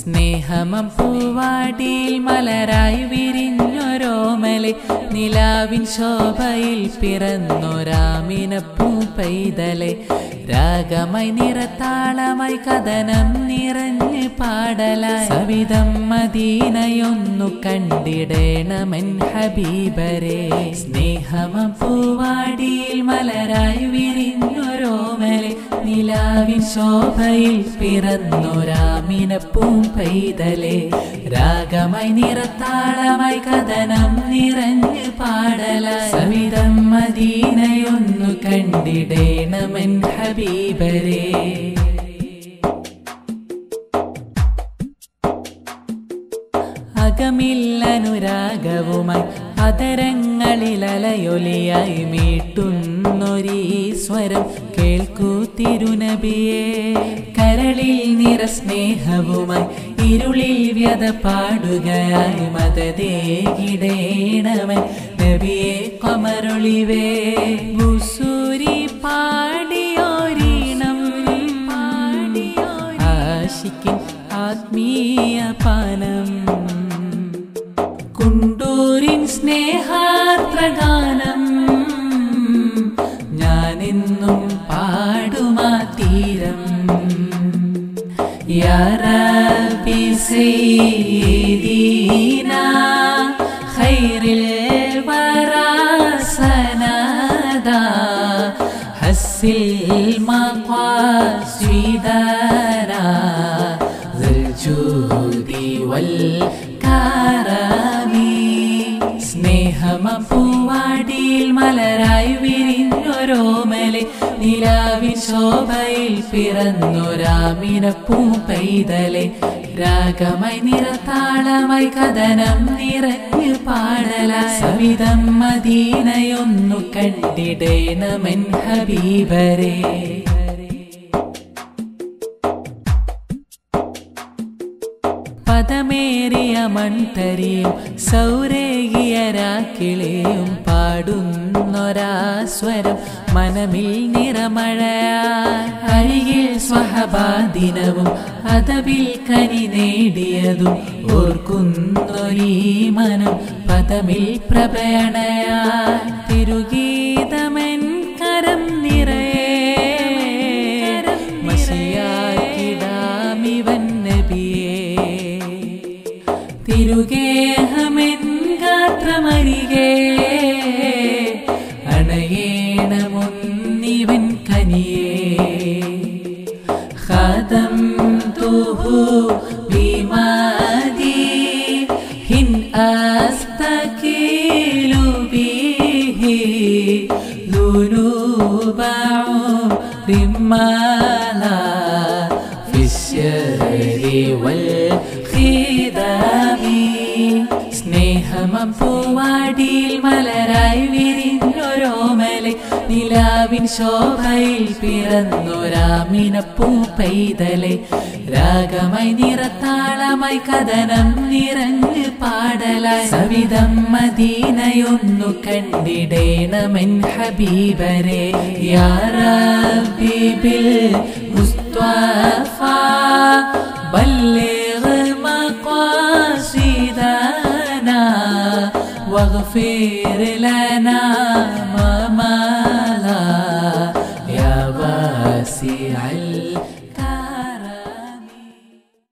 സ്നേഹമം പൂവാടിയിൽ മലരായി വിരിഞ്ഞൊരോമലെ നിലാവിൻ ശോഭയിൽ പിറന്നൊരാമിനപ്പൂ പൈതലെ രാഗമായി നിറത്താളമായി കഥനം നിറഞ്ഞ് പാടലായി സവിധം മദീനയൊന്നു കണ്ടിടേണമെൻ ഹബീബരെ. സ്നേഹമം പൂവാടിയിൽ മലരായി വിരിഞ്ഞൊരോമലെ നിലാവിൻ ശോഭയിൽ പിറന്നൊരാമിനപ്പൂ പൈതലെ രാഗമായി നിറത്താളമായി കഥനം നിറഞ്ഞ് പാടലായി സവിധം മദീനയൊന്നു കണ്ടിടേണമെൻ ഹബീബരെ. അകമില്ലനുരാഗവുമായി അതരങ്ങളിലലയൊലിയായി മീട്ടുന്നൊരീശ്വരം കേൾക്കൂ തിരുനബിയെ. കരളിൽ നിറസ്നേഹവുമായി ഇരുളിൽ വ്യത പാടുകയായി മദദേകിടേണവൻ നബിയെ കമരൊളിവേ. ബുസൂരി പാടിയോരീണം ആശിക്കിൻ ആത്മീയ പാനം കുണ്ടൂരിൻ സ്നേഹാർദ്രഗാനം ഞാനെന്നും പാടുമാ തീരം. യാ റബ്ബി സയ്യിദീനാ ഖൈറിൽ വറാ സനദാ ഹസ്സിൽ മഖാസിദനാ ദുൽ ജൂദി വൽ കറമി. സ്നേഹമം പൂവാടിയിൽ മലരായി വിരിഞ്ഞൊരോമലെ നിലാവിൻ ശോഭയിൽ പിറന്നൊരാമിനപ്പൂ പൈതലെ രാഗമായി നിറത്താളമായി കഥനം നിറഞ്ഞ് പാടലായി സവിധം മദീനയൊന്നു കണ്ടിടേണമെൻ ഹബീബരെ. പദമേറിയ മൺതരിയും സൗരേകിയ രാക്കിളിയും പാടുന്നൊരാസ്വരം മനമിൽ നിറമഴയായി അരികിൽ സ്വഹബാദിനവും അതവിൽ കനി നേടിയതും ഓർക്കുന്നൊരീ മനം പദമിൽ പ്രഭയണയായി തിരുഗീതമെൻ കരം നിറയെ മഷിയാക്കിടാമിവൻ നബിയെ. തിരുഗേഹമെൻ ഗാത്രമരികെ അണയേണമൊന്നിവൻ കനിയേ. ഖദംതുഹു ബിമദീഹിൻ അസ്തഖീലു ബിഹി ദുനൂബ ഉംരിമാലാ ഫിശ്ശരി വൽ ഖിദമി. സ്നേഹമം പൂവാടിയിൽ മലരായി വിരിഞ്ഞൊരോമലെ നിലാവിൻ ശോഭയിൽ പിറന്നൊരാമിനപ്പൂ പൈതലെ രാഗമായി നിറത്താളമായി കഥനം നിറഞ്ഞ് പാടലായി സവിധം മദീനയൊന്നു കണ്ടിടേണമെൻ ഹബീബരെ. യാ റബ്ബി ബിൽ മുസ്തഫ ബല്ലിഗ് മഖാസിദനാ വഗ്ഫിർ ലനാ മാ മലാ യാ വാസിഅൽ